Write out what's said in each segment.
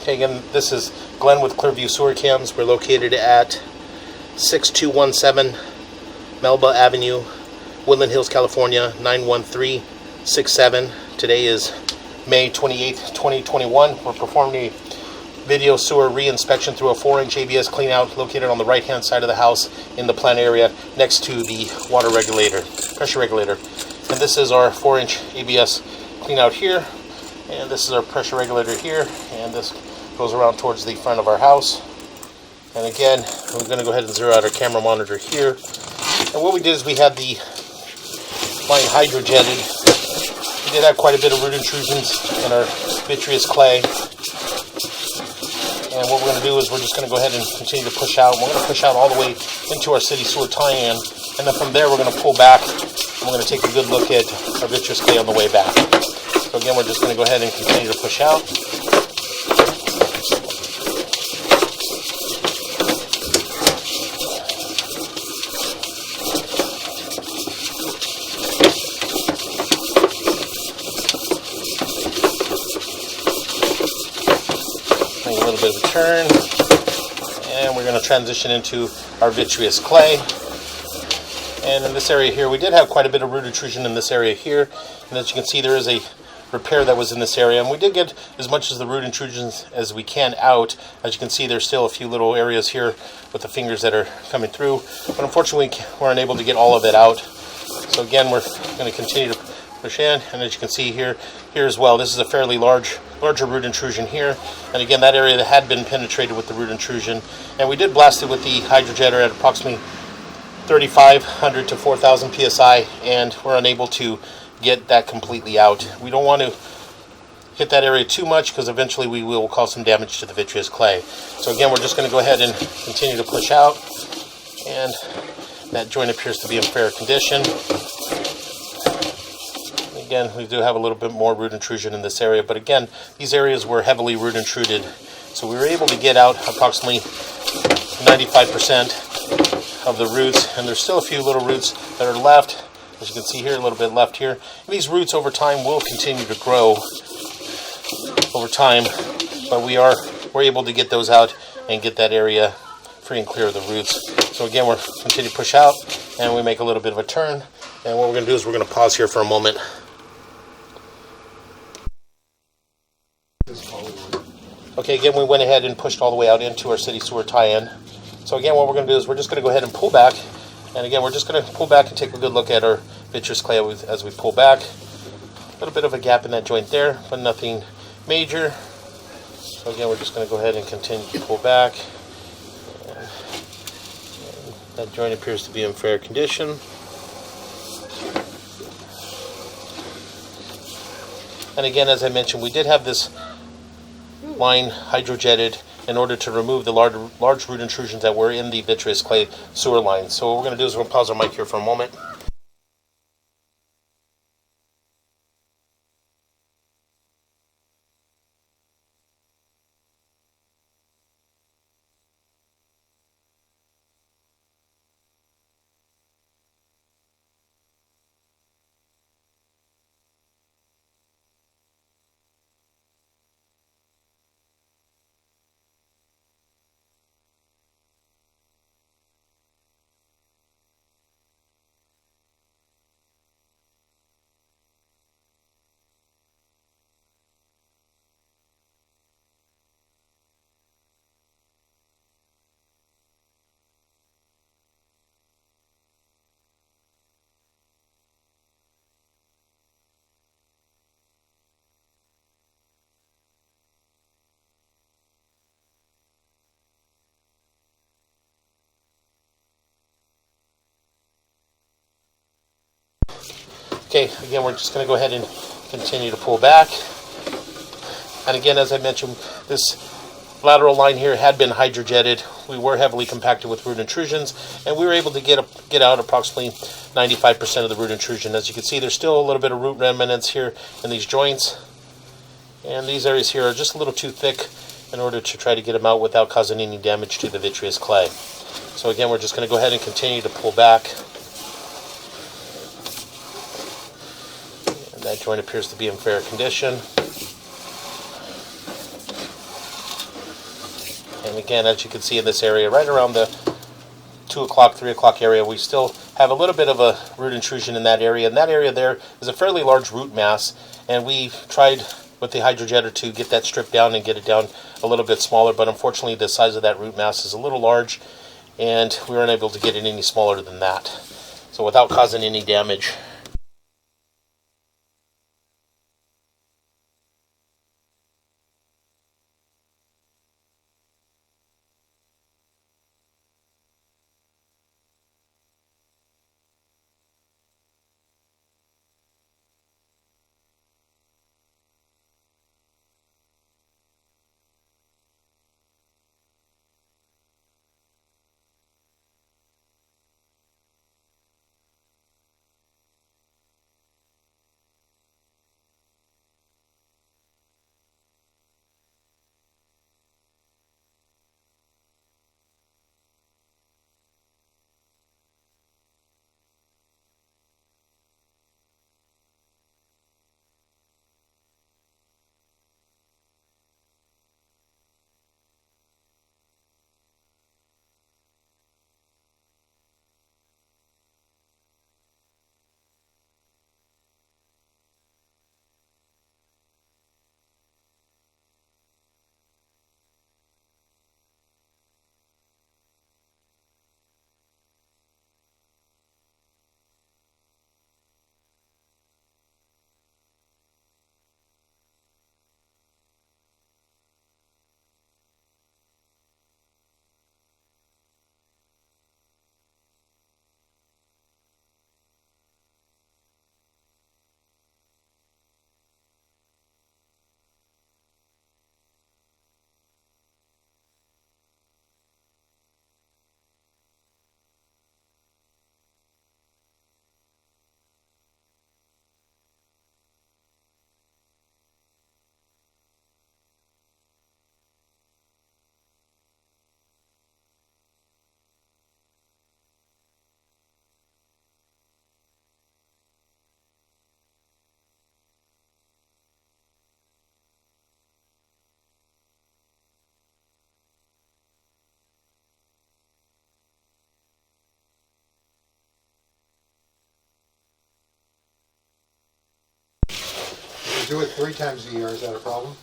Okay, again, this is Glenn with Clearview Sewer Cams. We're located at 6217 Melba Avenue, Woodland Hills, California, 91367. Today is May 28th, 2021. We're performing a video sewer re-inspection through a 4-inch ABS cleanout located on the right-hand side of the house in the plant area next to the water regulator, pressure regulator. And this is our 4-inch ABS cleanout here, and this is our pressure regulator here, and this goes around towards the front of our house. And again, we're going to go ahead and zero out our camera monitor here. And what we did is we had the line hydrojetted. We did have quite a bit of root intrusions in our vitreous clay. And what we're going to do is we're just going to go ahead and continue to push out. We're going to push out all the way into our city sewer tie-in. And then from there we're going to pull back. And we're going to take a good look at our vitreous clay on the way back. So again, we're just going to go ahead and continue to push out. A little bit of a turn, and we're going to transition into our vitreous clay. And in this area here, we did have quite a bit of root intrusion in this area here, and as you can see, there is a repair that was in this area, and we did get as much as the root intrusions as we can out. As you can see, there's still a few little areas here with the fingers that are coming through, but unfortunately we're unable to get all of it out. So again, we're going to continue to push in, and as you can see here as well, this is a fairly larger root intrusion here, and again, that area that had been penetrated with the root intrusion, and we did blast it with the hydrojetter at approximately 3,500 to 4,000 psi, and we're unable to get that completely out. We don't want to hit that area too much because eventually we will cause some damage to the vitreous clay. So again, we're just going to go ahead and continue to push out, and that joint appears to be in fair condition. Again, we do have a little bit more root intrusion in this area, but again, these areas were heavily root intruded, so we were able to get out approximately 95% of the roots, and there's still a few little roots that are left. As you can see here, a little bit left here. And these roots over time will continue to grow over time, but we're able to get those out and get that area free and clear of the roots. So again, we're continue to push out, and we make a little bit of a turn, and what we're going to do is we're going to pause here for a moment. Okay, again, we went ahead and pushed all the way out into our city sewer tie-in. So again, what we're going to do is we're just going to go ahead and pull back. And again, we're just going to pull back and take a good look at our vitreous clay as we pull back. A little bit of a gap in that joint there, but nothing major. So again, we're just going to go ahead and continue to pull back. And that joint appears to be in fair condition. And again, as I mentioned, we did have this line hydrojetted in order to remove the large root intrusions that were in the vitreous clay sewer line. So what we're going to do is we're going to pause our mic here for a moment. Okay, again, we're just going to go ahead and continue to pull back. And again, as I mentioned, this lateral line here had been hydrojetted. We were heavily compacted with root intrusions, and we were able to get out approximately 95% of the root intrusion. As you can see, there's still a little bit of root remnants here in these joints, and these areas here are just a little too thick in order to try to get them out without causing any damage to the vitreous clay. So again, we're just going to go ahead and continue to pull back. And that joint appears to be in fair condition. And again, as you can see in this area, right around the 2 o'clock, 3 o'clock area, we still have a little bit of a root intrusion in that area. And that area there is a fairly large root mass, and we tried with the hydrojetter to get that stripped down and get it down a little bit smaller, but unfortunately the size of that root mass is a little large, and we weren't able to get it any smaller than that, so without causing any damage. Do it 3 times a year, is that a problem?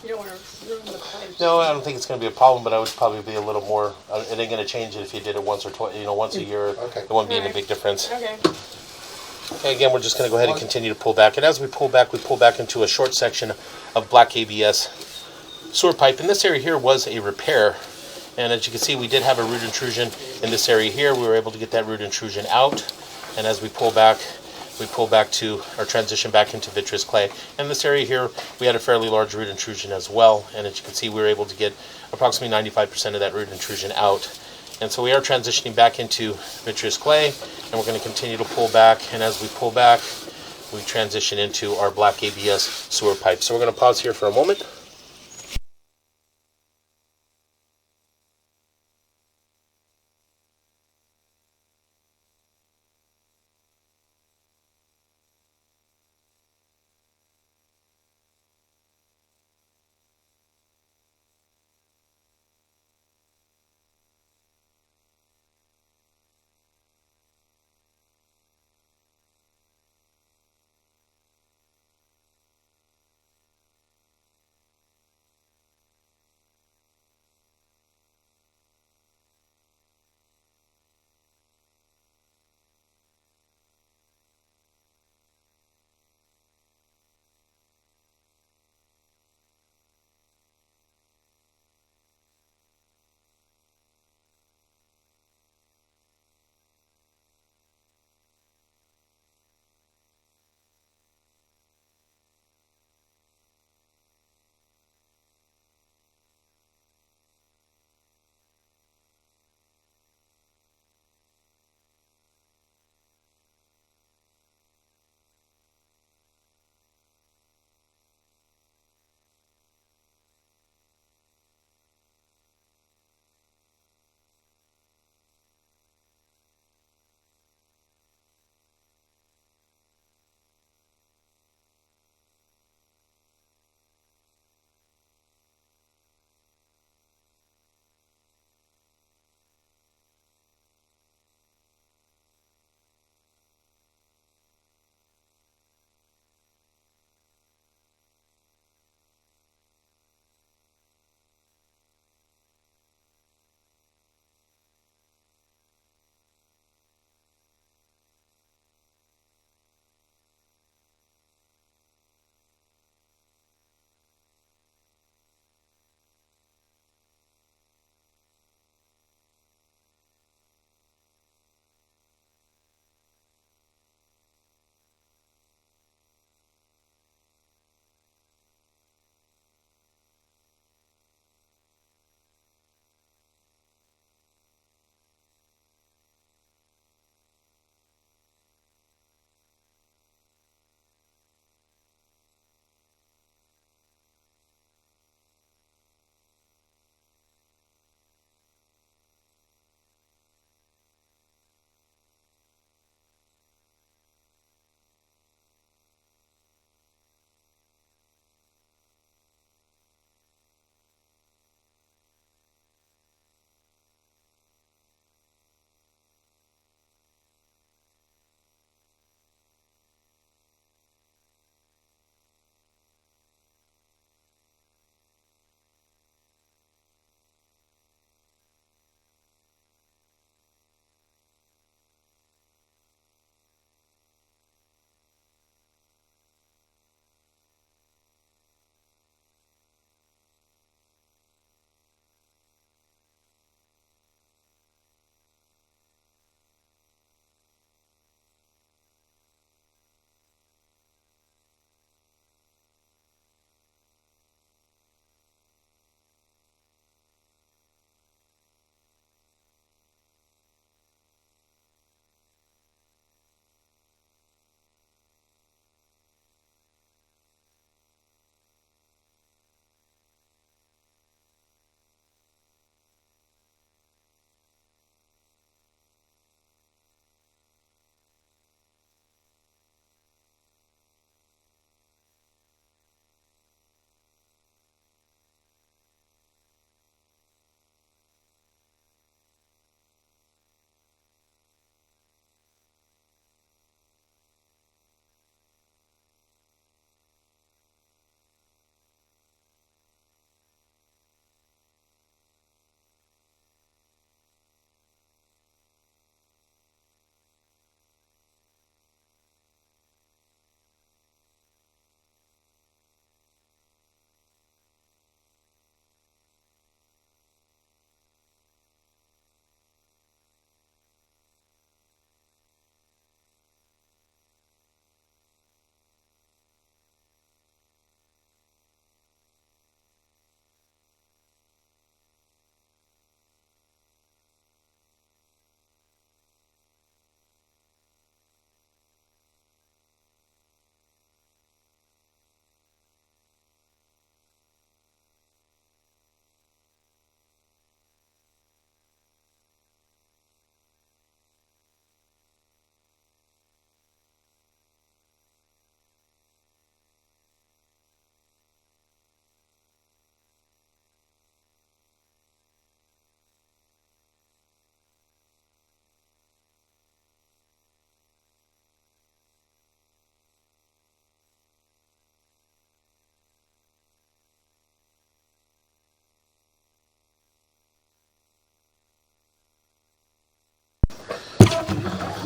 You don't want to ruin the pipes. No, I don't think it's going to be a problem, but I would probably be a little more. It ain't going to change it if you did it once or twice. Once a year. Okay. It won't be any big difference. Okay. Okay, again, we're just going to go ahead and continue to pull back. And as we pull back into a short section of black ABS sewer pipe. And this area here was a repair. And as you can see, we did have a root intrusion in this area here. We were able to get that root intrusion out. And as we pull back to our transition back into vitreous clay. And this area here, we had a fairly large root intrusion as well. And as you can see, we were able to get approximately 95% of that root intrusion out. And so we are transitioning back into vitreous clay, and we're going to continue to pull back. And as we pull back, we transition into our black ABS sewer pipe. So we're going to pause here for a moment.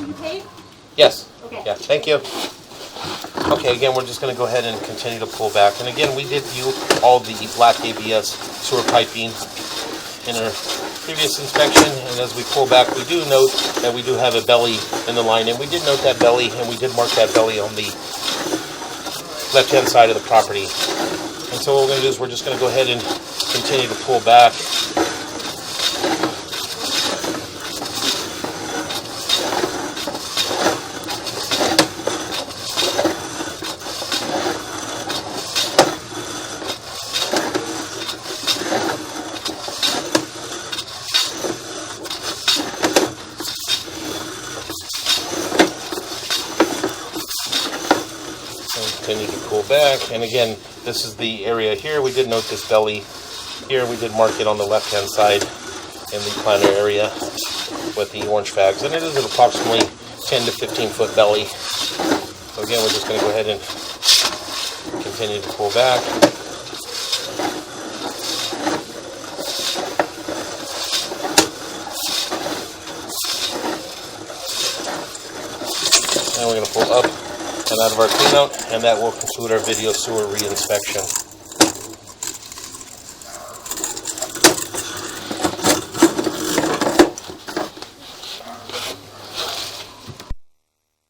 you tape? Yes. Okay. Yeah, thank you. Okay, again, we're just going to go ahead and continue to pull back. And again, we did view all the black ABS sewer piping in our previous inspection. And as we pull back, we do note that we do have a belly in the line. And we did note that belly, and we did mark that belly on the left-hand side of the property. And so what we're going to do is we're just going to go ahead and continue to pull back. Continue to pull back, and again, this is the area here. We did note this belly here. We did mark it on the left-hand side in the planter area with the orange fags, and it is an approximately 10 to 15 foot belly. So again, we're just going to go ahead and continue to pull back. And we're going to pull up and out of our cleanout, and that will conclude our video sewer reinspection.